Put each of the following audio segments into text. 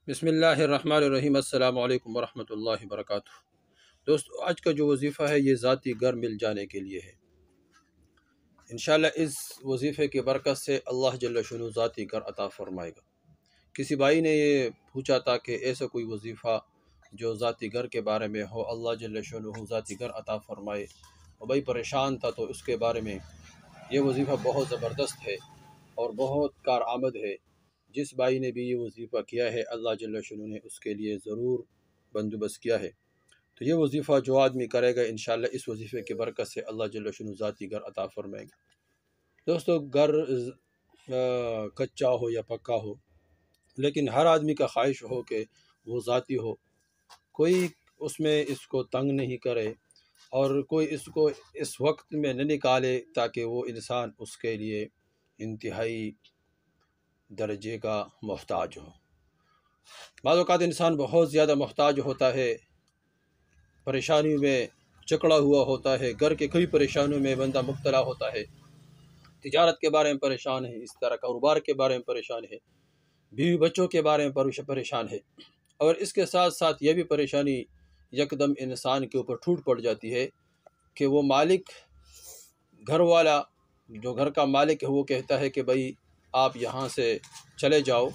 بسم اللہ الرحمن الرحیم۔ السلام علیکم ورحمۃ اللہ وبرکاتہ۔ دوستو، آج کا جو وظیفہ ہے یہ ذاتی گھر مل جانے کے لیے ہے۔ انشاءاللہ اس وظیفے کی برکت سے اللہ جل شانہ ذاتی گھر عطا فرمائے گا۔ کسی بھائی نے یہ پوچھا تھا کہ ایسا کوئی وظیفہ جو ذاتی گھر کے بارے میں ہو، اللہ جل شانہ ذاتی گھر عطا فرمائے۔ اور بھائی پریشان تھا، تو اس کے بارے میں یہ وظیفہ بہت زبردست ہے اور بہت کارآمد ہے۔ جس بھائی نے بھی یہ وظیفہ کیا ہے، اللہ جل شانہ نے اس کے لیے ضرور بندوبست کیا ہے۔ تو یہ وظیفہ جو آدمی کرے گا، انشاءاللہ اس وظیفے کی برکت سے اللہ جل شانہ ذاتی گھر عطا فرمائے گا۔ دوستو، گھر کچا ہو یا پکا ہو، لیکن ہر آدمی کا خواہش ہو کہ وہ ذاتی ہو، کوئی اس میں اس کو تنگ نہیں کرے اور کوئی اس کو اس وقت میں نہ نکالے تاکہ وہ انسان اس کے لیے انتہائی درجے کا محتاج ہو۔ بعض اوقات انسان بہت زیادہ محتاج ہوتا ہے، پریشانیوں میں جکڑا ہوا ہوتا ہے، گھر کے کئی پریشانیوں میں بندہ مبتلا ہوتا ہے، تجارت کے بارے میں پریشان ہے، اس طرح کاروبار کے بارے میں پریشان ہے، بیوی بچوں کے بارے میں پریشان ہے، اور اس کے ساتھ ساتھ یہ بھی پریشانی یکدم انسان کے اوپر ٹوٹ پڑ جاتی ہے کہ وہ مالک، گھر والا جو گھر کا مالک ہے، وہ کہتا ہے کہ بھائی آپ یہاں سے چلے جاؤ،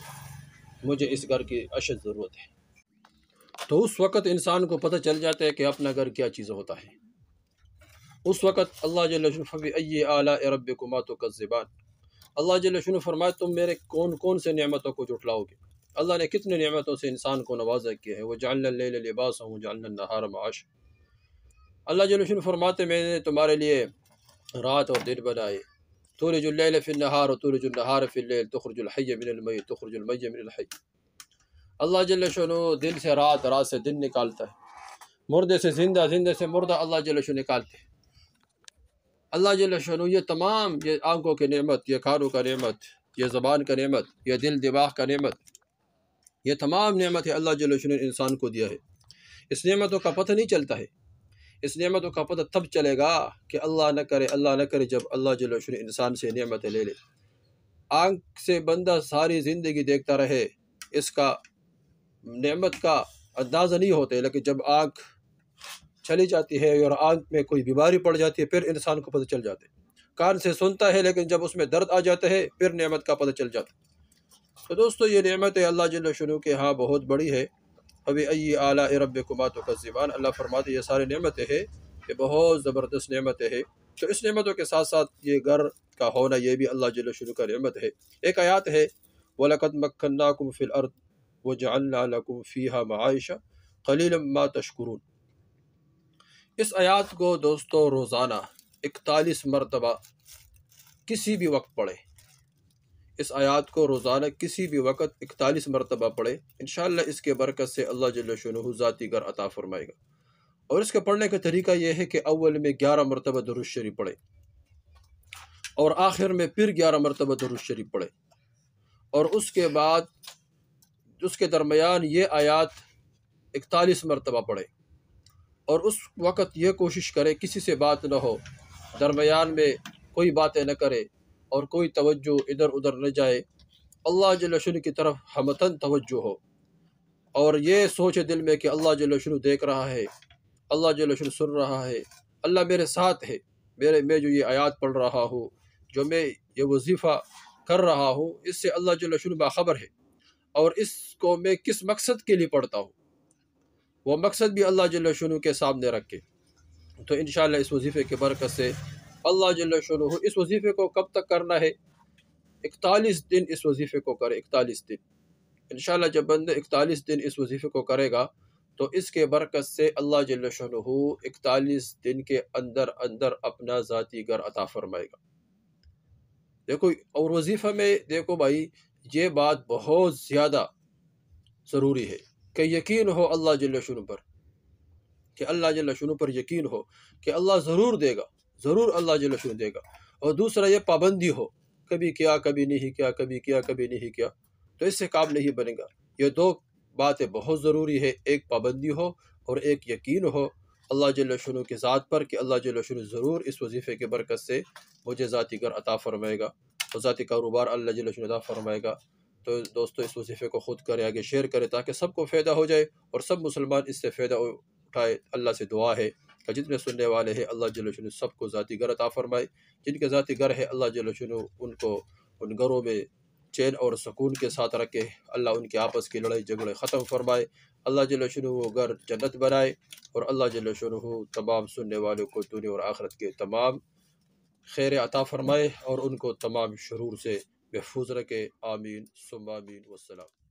مجھے اس گھر کی اشد ضرورت ہے۔ تو اس وقت انسان کو پتہ چل جاتا ہے کہ اپنا گھر کیا چیز ہوتا ہے۔ اس وقت اللہ جل شانہ فَبِأَيِّ آلَاءِ رَبِّكُمَا تُكَذِّبَانِ، اللہ جل شانہ فرمائے تم میرے کون کون سے نعمتوں کو جھٹلاؤ گے۔ اللہ نے کتنے نعمتوں سے انسان کو نوازا کیا ہے۔ وَجَعَلْنَا اللَّيْلَ لِبَاسًا وَجَعَلْنَا النَّهَارَ مَعَاشًا، اللہ جل شانہ فرماتے میں نے تمہارے لیے رات اور دن بنائے۔ تولج اللیل فی النہار وتولج النہار فی اللیل، تخرج الحی من المیت تخرج المیت من الحی۔ اللہ جل شانہ دن سے رات، رات سے دن نکالتا ہے، مردے سے زندہ، زندے سے مردہ اللہ جل شانہ نکالتے ہیں۔ اللہ جل شانہ یہ تمام، یہ آنکھوں کی نعمت، یہ کانوں کا نعمت، یہ زبان کا نعمت، یہ دل دماغ کا نعمت، یہ تمام نعمت ہے اللہ جل شانہ نے انسان کو دیا ہے۔ اس نعمتوں کا پتہ نہیں چلتا ہے، اس نعمتوں کا پتہ تب چلے گا کہ اللہ نہ کرے جب اللہ جل شانہ انسان سے نعمتیں لے لے۔ آنکھ سے بندہ ساری زندگی دیکھتا رہے، اس کا نعمت کا اندازہ نہیں ہوتا ہے، لیکن جب آنکھ چلی جاتی ہے اور آنکھ میں کوئی بیماری پڑ جاتی ہے، پھر انسان کو پتہ چل جاتا ہے۔ کان سے سنتا ہے، لیکن جب اس میں درد آ جاتا ہے پھر نعمت کا پتہ چل جاتا ہے۔ تو دوستو، یہ نعمت اللہ جل شانہ کے ہاں بہت بڑی ہے۔ فَبِأَيِّ آلَاءِ رَبِّكُمَا تُكَذِّبَانِ، اللہ فرماتے یہ سارے نعمتیں ہیں، یہ بہت زبردست نعمتیں ہیں۔ تو اس نعمتوں کے ساتھ ساتھ یہ گھر کا ہونا، یہ بھی اللہ جل شانہ کا نعمت ہے۔ ایک آیات ہے، وَلَقَدْ مَكَّنَّاكُمْ فِي الْأَرْضِ وَجَعَلْنَا لَكُمْ فِيهَا مَعَائِشَ قَلِيلًا مَا تَشْكُرُونَ۔ اس آیات کو دوستو روزانہ 41 مرتبہ کسی بھی وقت پڑھیں۔ اس آیات کو روزانہ کسی بھی وقت 41 مرتبہ پڑھیں، انشاءاللہ اس کے برکت سے اللہ جل شانہ ذاتی گھر عطا فرمائے گا۔ اور اس کے پڑھنے کا طریقہ یہ ہے کہ اول میں 11 مرتبہ درود شریف پڑھیں، اور آخر میں پھر 11 مرتبہ درود شریف پڑھیں، اور اس کے بعد اس کے درمیان یہ آیات 41 مرتبہ پڑھیں، اور اس وقت یہ کوشش کرے کسی سے بات نہ ہو، درمیان میں کوئی باتیں نہ کرے اور کوئی توجہ ادھر ادھر نہ جائے، اللہ جل شانہ کی طرف ہمتن توجہ ہو، اور یہ سوچے دل میں کہ اللہ جل شانہ دیکھ رہا ہے، اللہ جل شانہ سن رہا ہے، اللہ میرے ساتھ ہے، میں جو یہ آیات پڑھ رہا ہوں، جو میں یہ وظیفہ کر رہا ہوں، اس سے اللہ جل شانہ باخبر ہے، اور اس کو میں کس مقصد کے لیے پڑھتا ہوں، وہ مقصد بھی اللہ جل شانہ کے سامنے رکھے۔ تو انشاءاللہ اس وظیفے کی برکت سے اللہ جل شانہ، اس وظیفے کو کب تک کرنا ہے؟ 41 دن اس وظیفے کو کرے، 41 دن۔ انشاءاللہ جب بندہ 41 دن اس وظیفے کو کرے گا تو اس کے برکت سے اللہ جل شانہ 41 دن کے اندر اندر اپنا ذاتی گھر عطا فرمائے گا۔ دیکھو، اور وظیفہ میں دیکھو بھائی، یہ بات بہت زیادہ ضروری ہے کہ یقین ہو اللہ جل شانہ پر، کہ اللہ جل شانہ پر یقین ہو کہ اللہ ضرور دے گا، ضرور اللہ جل شانہ دے گا۔ اور دوسرا یہ پابندی ہو، کبھی کیا کبھی نہیں کیا، کبھی کیا کبھی نہیں کیا، تو اس سے کام نہیں بنے گا۔ یہ دو باتیں بہت ضروری ہے، ایک پابندی ہو اور ایک یقین ہو اللہ جل شانہ کی ذات پر کہ اللہ جل شانہ ضرور اس وظیفے کی برکت سے مجھے ذاتی گھر عطا فرمائے گا، اور ذاتی کاروبار اللہ جل شانہ عطا فرمائے گا، تو دوستو اس وظیفے کو خود کریں، آگے شیئر کریں تاکہ سب کو فائدہ ہو جائے اور سب مسلمان اس سے فائدہ اٹھائے۔ اللہ سے دعا ہے کہ جتنے سننے والے ہیں اللہ جل شانہ سب کو ذاتی گھر عطا فرمائے، جن کے ذاتی گھر ہے اللہ جل شانہ ان کو ان گھروں میں چین اور سکون کے ساتھ رکھے، اللہ ان کے آپس کی لڑائی جھگڑے ختم فرمائے، اللہ جل شانہ وہ گھر جنت بنائے، اور اللہ جل شانہ تمام سننے والوں کو دنیا اور آخرت کے تمام خیر عطا فرمائے اور ان کو تمام شرور سے محفوظ رکھے، آمین ثم آمین، والسلام۔